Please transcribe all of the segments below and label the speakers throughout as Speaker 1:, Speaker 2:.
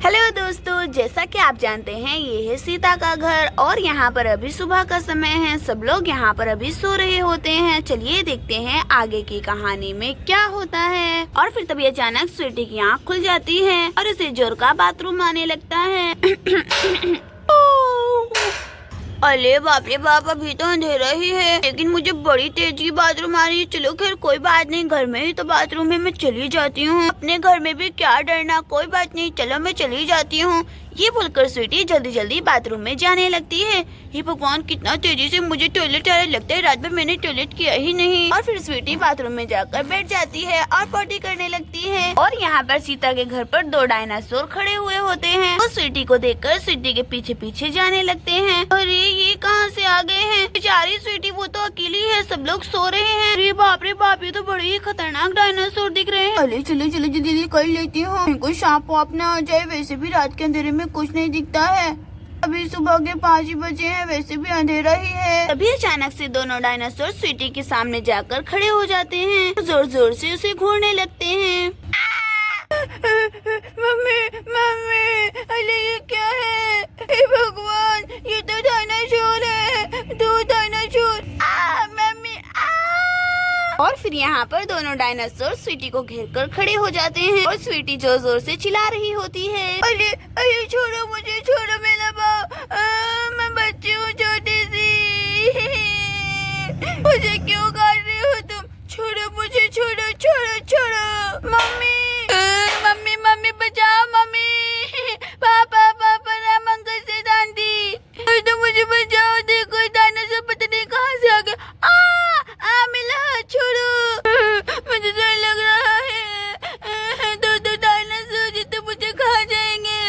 Speaker 1: Hello दोस्तों, जैसा कि आप जानते हैं ये है सीता का घर और यहाँ पर अभी सुबह का समय है। सब लोग यहाँ पर अभी सो रहे होते हैं। चलिए देखते हैं आगे की कहानी में क्या होता है। और फिर तभी अचानक स्वीटी की आँख खुल जाती है और उसे जोर का बाथरूम आने लगता है। अरे बाप रे बाप, अभी तो अंधेरा ही है लेकिन मुझे बड़ी तेज की बाथरूम आ रही है। चलो खैर कोई बात नहीं, घर में ही तो बाथरूम है, मैं चली जाती हूँ। अपने घर में भी क्या डरना, कोई बात नहीं, चलो मैं चली जाती हूँ। ये बोलकर स्वीटी जल्दी जल्दी बाथरूम में जाने लगती है। हे भगवान, कितना तेजी से मुझे टॉयलेट आ रहा, लगता है रात भर मैंने टॉयलेट किया ही नहीं। और फिर स्वीटी बाथरूम में जाकर बैठ जाती है और पॉटी करने लगती है। और यहाँ पर सीता के घर पर दो डायनासोर खड़े हुए होते हैं। वो स्वीटी को देखकर स्वीटी के पीछे पीछे जाने लगते हैं। अरे ये कहाँ से आ गए हैं? बेचारी स्वीटी, वो तो अकेली है, सब लोग सो रहे हैं। अरे बाप रे बाप, ये तो बड़े ही खतरनाक डायनासोर दिख रहे हैं। अरे चलो चलो जल्दी कर लेती हूँ, कोई सांप वाप ना आ जाए। वैसे भी रात के अंधेरे में कुछ नहीं दिखता है। अभी सुबह के 5 ही बजे हैं, वैसे भी अंधेरा ही है। तभी अचानक से दोनों डायनासोर स्वीटी के सामने जाकर खड़े हो जाते हैं। जोर जोर से उसे घूरने लगते हैं। मम्मी मम्मी, अरे ये क्या है? हे भगवान, ये तो डायनासोर है, 2 डायनासोर। मम्मी। और फिर यहाँ पर दोनों डायनासोर स्वीटी को घेर कर खड़े हो जाते हैं और स्वीटी जोर जोर से चिल्ला रही होती है। अरे अरे छोड़ो मुझे, छोड़ो मेरा बाप, मैं बच्ची हूँ छोटी सी। मुझे क्यों काट रही हो तुम? छोड़ो मुझे, छोड़ो छोड़ो छोड़ो। मम्मी मम्मी मम्मी बचाओ, मम्मी पापा पापा, राम अंकल से दांडी, तो मुझे बचाओ। देखो डायनासोर पता नहीं कहाँ से आ गया। मेरा हाथ छोड़ो, मुझे डर लग रहा है। दो डायनासोर जी तो मुझे खा जाएंगे।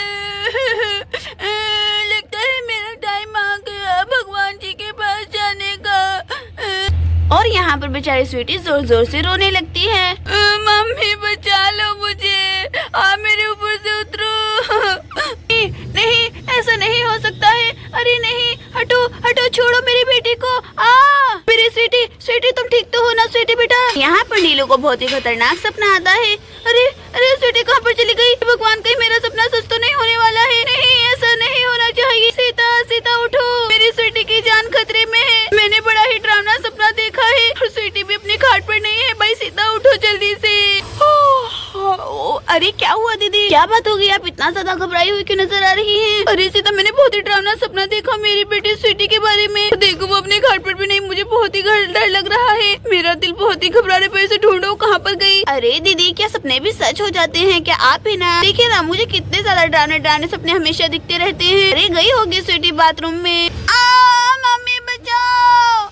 Speaker 1: लगता है मेरा टाइम आ गया भगवान जी के पास जाने का। और यहाँ पर बेचारी स्वीटी जोर जोर से रोने लगती है। मम्मी बचा लो मुझे, मेरे ऊपर से उतरो। नहीं, ऐसा नहीं हो सकता है। अरे नहीं, हटो हटो, छोड़ो मेरी बेटी को। मेरी स्वीटी, स्वीटी तुम ठीक तो हो ना स्वीटी बेटा? यहाँ पर नीलू को बहुत ही खतरनाक सपना आता है। अरे अरे स्वीटी कहाँ पर चली गई? भगवान, कहीं मेरा सपना सच तो नहीं होने वाला है? नहीं, ऐसा नहीं होना चाहिए। सीता सीता उठो, मेरी स्वीटी की जान खतरे में है। मैंने बड़ा ही डरावना सपना देखा है और स्वीटी भी अपनी खाट पर नहीं है। भाई सीता उठो जल्दी से। अरे क्या हुआ दीदी, क्या बात हो गई? आप इतना ज्यादा घबराई हुई क्यों नजर आ रही हैं? अरे सीता, मैंने बहुत ही डरावना सपना देखा मेरी बेटी स्वीटी के बारे में। देखो वो अपने घर पर भी नहीं, मुझे बहुत ही डर लग रहा है। मेरा दिल बहुत ही घबरा रहा है। ढूंढो कहाँ पर गई? अरे दीदी, क्या सपने भी सच हो जाते हैं क्या? आप ही ना देखिए ना, मुझे कितने ज्यादा डरावने सपने हमेशा दिखते रहते हैं। अरे गई होगी स्वीटी बाथरूम में। मम्मी बचाओ।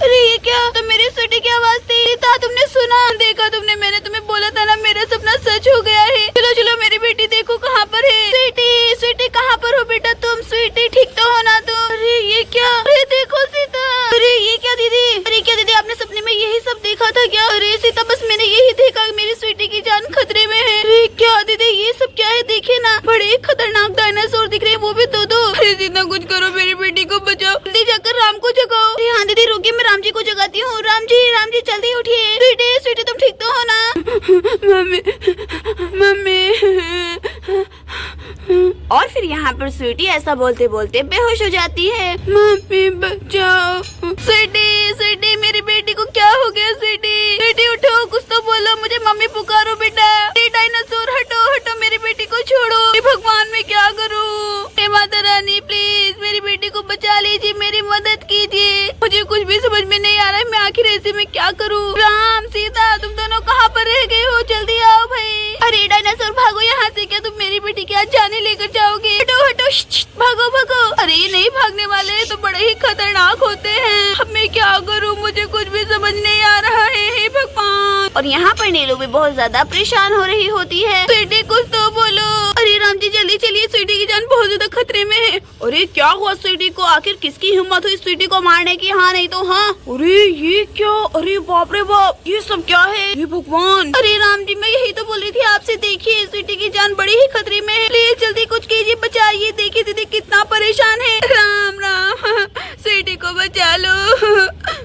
Speaker 1: अरे ये क्या? तो मेरी स्वीटी की आवाज थी। था तुमने सुना? देखा तुमने? मैंने तुम्हें बोला था ना, मेरा सपना सच हो गया है। चलो चलो मेरी बेटी देखो कहाँ पर है। स्वीटी स्वीटी कहाँ पर हो बेटा तुम? स्वीटी ठीक तो हो ना तुम? अरे ये क्या? अरे देखो सीता। अरे ये क्या दीदी? अरे क्या दीदी, आपने सपने में यही सब देखा था क्या? अरे सीता, बस मैंने यही देखा, मेरी स्वीटी की जान खतरे में है। अरे क्या दीदी, ये सब क्या है? देखिए ना, बड़े खतरनाक डायनासोर दिख रहे हैं, वो भी दो। अरे सीता कुछ करो, मेरी बेटी को बचाओ। जल्दी जाकर राम को जगाओ। अरे हाँ दीदी रुकिए, मैं राम जी को जगाती हूँ। राम जी जल्दी उठिए। स्वीटी स्वीटी तुम ठीक तो हो ना? Mummy mummy. और फिर यहाँ पर स्वीटी ऐसा बोलते बोलते बेहोश हो जाती है। मम्मी बचाओ। स्वीटी स्वीटी, मेरी बेटी को क्या हो गया? स्वीटी स्वीटी उठो, कुछ तो बोलो, मुझे मम्मी पुकारो बेटा। डायनासोर हटो हटो, मेरी बेटी को छोड़ो। भगवान, मैं क्या करूँ? हे माता रानी, प्लीज मेरी बेटी को बचा लीजिए, मेरी मदद कीजिए। मुझे कुछ भी समझ में नहीं आ रहा है, मैं आखिर ऐसे में क्या करूँ? राम सीता, तुम दोनों कहाँ पर रह गए हो? जल्दी आओ भाई। अरे डायनासोर भागो यहाँ से। क्या तुम मेरी बेटी की आज जाने लेकर जाओगे? हटो हटो, भागो भागो। अरे ये नहीं भागने वाले, तो बड़े ही खतरनाक होते हैं। अब मैं क्या करूँ? मुझे कुछ भी समझ नहीं आ रहा है। हे भगवान। और यहाँ पर नीलू भी बहुत ज्यादा परेशान हो रही होती है। स्वीटी कुछ तो बोलो। अरे राम जी जल्दी चलिए, स्वीटी की जान बहुत ज्यादा खतरे में है। अरे क्या हुआ स्वीटी को? आखिर किसकी हिम्मत हुई स्वीटी को मारने की? हाँ नहीं तो हाँ। अरे ये क्या? अरे बाप रे बाप, ये सब क्या है? ये भगवान। अरे राम जी, मैं यही तो बोल रही थी आपसे। देखिए स्वीटी की जान बड़ी ही खतरे में है, प्लीज जल्दी कुछ कीजिए, बचाइए। देखिए दीदी कितना परेशान है। राम राम, स्वीटी को बचा लो।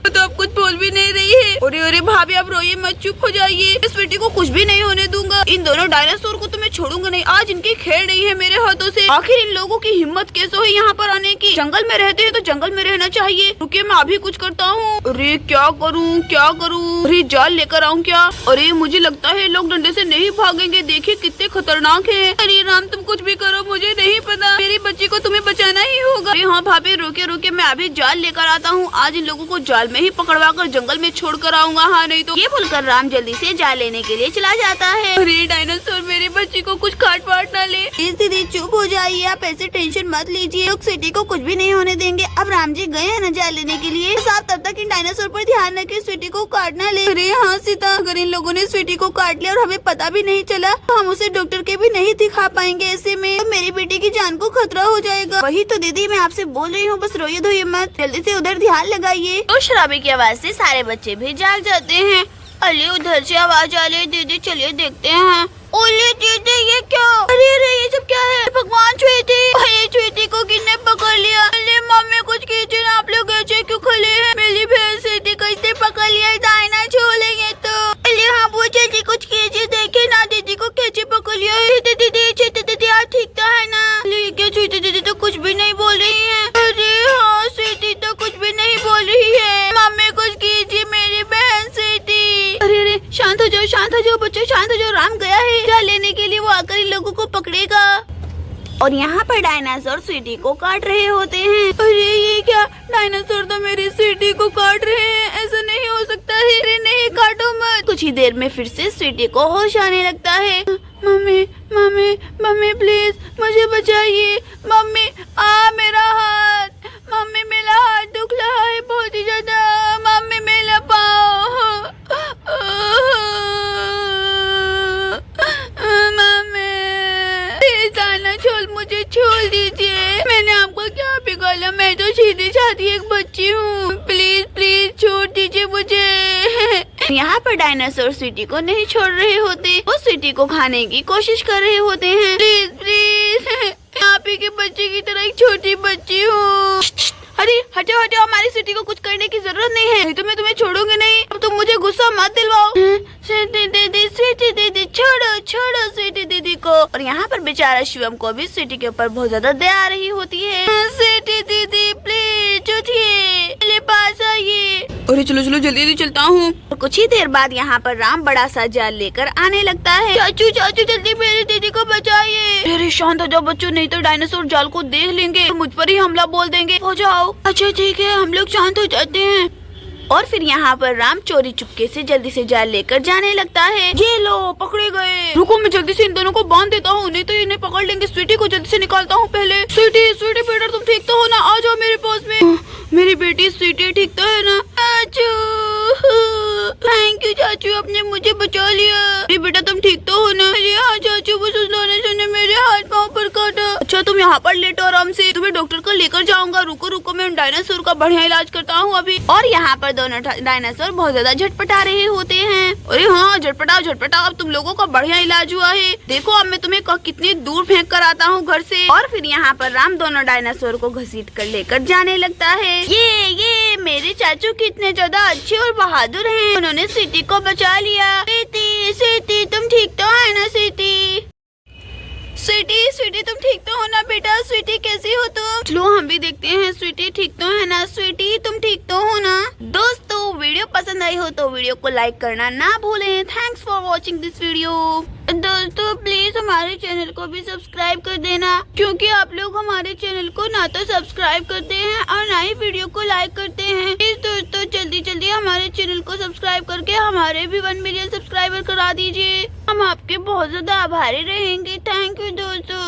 Speaker 1: तो अब कुछ बोल भी नहीं रही है। अरे अरे भाभी, आप रोइए मत, चुप हो जाइए। इस स्वीटी को कुछ भी नहीं होने दूंगा। इन दोनों डायनासोर को तो मैं छोड़ूंगा नहीं। आज इनकी खेल रही है मेरे हाथों से। आखिर इन लोगों की हिम्मत कैसे हुई यहाँ पर आने की। जंगल में रहते हैं तो जंगल में रहना चाहिए। रुकिए मैं अभी कुछ करता हूँ। अरे क्या करूँ क्या करूँ। अरे जाल लेकर आऊँ क्या। अरे मुझे लगता है लोग डंडे से नहीं भागेंगे। देखिए कितने खतरनाक है। अरे राम तुम कुछ भी करो मुझे नहीं पता। मेरी बच्ची को तुम्हें बचाना ही होगा। अरे हाँ भाभी रुके रुके मैं अभी जाल लेकर आता हूँ। आज इन लोगों को जाल में ही पकड़वा कर जंगल में छोड़ कर आऊंगा। हाँ नहीं तो। ये बोलकर राम जल्दी से जाल लेने के लिए चला जाता है। अरे डायनासोर मेरी बच्ची को कुछ काट वाट ना ले। दीदी चुप हो जाइए। आप ऐसे टेंशन मत लीजिए। लोग स्वीटी को कुछ भी नहीं होने देंगे। अब राम जी गए हैं ना जाल लेने के लिए। आप तब तक इन डायनासोर पर ध्यान रखें स्वीटी को काट ना ले। अरे हाँ सीता अगर इन लोगों ने स्वीटी को काट लिया और हमें पता भी नहीं चला तो हम उसे डॉक्टर के भी नहीं दिखा पाएंगे। ऐसे में तो मेरी बेटी की जान को खतरा हो जाएगा। वही तो दीदी मैं आपसे बोल रही हूँ। बस रोइए धोइए मत। जल्दी से उधर ध्यान लगाइए। तो शराबी की आवाज से सारे बच्चे भी जाग जाते हैं। अरे उधर से आवाज आ रही है। दीदी चलिए देखते हैं। ओले दीदी ये क्या। अरे अरे ये सब क्या है। भगवान स्वीटी। अरे स्वीटी को किसने पकड़ लिया। अरे मम्मी कुछ कीजिए ना। आप लोग ऐसे क्यों खड़े हैं। मेरी बहन स्वीटी कैसे पकड़ लिया। दायना छोड़ेंगे तो। अरे हाँ पूछे जी कुछ कीजिए। देखे ना दीदी को कैसे पकड़ लिया है। दीदी यार ठीक तो है ना। क्या स्वीटी दीदी तो कुछ भी नहीं बोल रही है। अरे हाँ स्वीटी तो कुछ भी नहीं बोल रही है। मम्मी कुछ कीजिए मेरी बहन स्वीटी। अरे अरे शांत हो जाओ बच्चों शांत हो जाओ। राम गया है जाल लेने के लिए। वो आकर इन लोगों को पकड़ेगा। और यहाँ पर डायनासोर स्वीटी को काट रहे होते हैं। अरे ये क्या। डायनासोर तो मेरी स्वीटी को काट रहे हैं। ऐसा नहीं हो सकता है। अरे नहीं काटो मत। कुछ ही देर में फिर से स्वीटी को होश आने लगता है। मम्मी मम्मी मम्मी प्लीज मुझे बचाइए। मम्मी मेरा हाथ। मम्मी मेरा हाथ दुख रहा है बहुत ही ज्यादा। मम्मी मेरा पाँव। मुझे छोड़ दीजिए। मैंने आपको क्या बिगाड़ा। मैं तो सीधी साधी एक बच्ची हूँ। प्लीज प्लीज छोड़ दीजिए मुझे। यहाँ पर डायनासोर स्वीटी को नहीं छोड़ रहे होते। वो स्वीटी को खाने की कोशिश कर रहे होते हैं। प्लीज प्लीज आप ही के बच्चे की तरह एक छोटी बच्ची हूँ। अरे हटो हटो। हमारी स्वीटी को कुछ करने की जरूरत नहीं है। तो मैं तुम्हें छोड़ूंगी नहीं। अब तुम मुझे गुस्सा मत दिलवाओ। स्वीटी दीदी छोड़ो छोड़ो स्वीटी दीदी को। और यहाँ पर बेचारा शिवम को भी स्वीटी के ऊपर बहुत ज्यादा दया आ रही होती है। स्वीटी दीदी प्लीज उठिए मेरे पास आइए। अरे चलो चलो जल्दी जल्दी चलता हूँ। कुछ ही देर बाद यहाँ पर राम बड़ा सा जाल लेकर आने लगता है। चाचू चाचू जल्दी मेरी दीदी को बचाइए। अरे शांत हो जाओ बच्चों नहीं तो डायनासोर जाल को देख लेंगे और मुझ पर ही हमला बोल देंगे। हो जाओ। अच्छा ठीक है हम लोग शांत हो जाते हैं। और फिर यहाँ पर राम चोरी चुपके से जल्दी से जाल लेकर जाने लगता है। ये लो पकड़े गए। रुको मैं जल्दी से इन दोनों को बांध देता हूँ नहीं तो इन्हें पकड़ लेंगे। स्वीटी को जल्दी से निकालता हूँ पहले। स्वीटी स्वीटी बेटा तुम ठीक तो हो ना। आ जाओ मेरे पास में। मेरी बेटी स्वीटी ठीक तो है ना। थैंक यू चाचू आपने मुझे बचा लिया। अरे बेटा तुम ठीक तो हो ना। अरे हाँ चाचू बस उस डायनासोर ने मेरे हाथ पाँव पर काटा। अच्छा तुम यहाँ पर लेटो आराम से। तुम्हें डॉक्टर को लेकर जाऊंगा। रुको रुको मैं उन डायनासोर का बढ़िया इलाज करता हूँ अभी। और यहाँ पर दोनों डायनासोर बहुत ज्यादा झटपटा रहे होते हैं। अरे हाँ झटपटाओ झटपटाओ। अब तुम लोगों का बढ़िया इलाज हुआ है। देखो अब मैं तुम्हें कितनी दूर फेंक कर आता हूँ घर से। और फिर यहाँ पर राम दोनों डायनासोर को घसीट कर लेकर जाने लगता है। ये मेरे चाचू कितने ज्यादा अच्छे और बहादुर हैं। उन्होंने स्वीटी को बचा लिया। स्वीटी तुम ठीक तो है ना। स्वीटी तुम ठीक तो हो ना बेटा। स्वीटी कैसी हो तुम। चलो हम भी देखते हैं। स्वीटी ठीक तो है ना। स्वीटी तुम ठीक तो हो ना। दोस्तों वीडियो पसंद आई हो तो वीडियो को लाइक करना ना भूलें। Thanks for watching this video. दोस्तों प्लीज हमारे चैनल को भी सब्सक्राइब कर देना क्योंकि आप लोग हमारे चैनल को ना तो सब्सक्राइब करते हैं और ना ही वीडियो को लाइक करते हैं। प्लीज दोस्तों जल्दी जल्दी हमारे चैनल को सब्सक्राइब करके हमारे भी 1 मिलियन सब्सक्राइबर करा दीजिए। हम आपके बहुत ज्यादा आभारी रहेंगे। थैंक यू दोस्तों।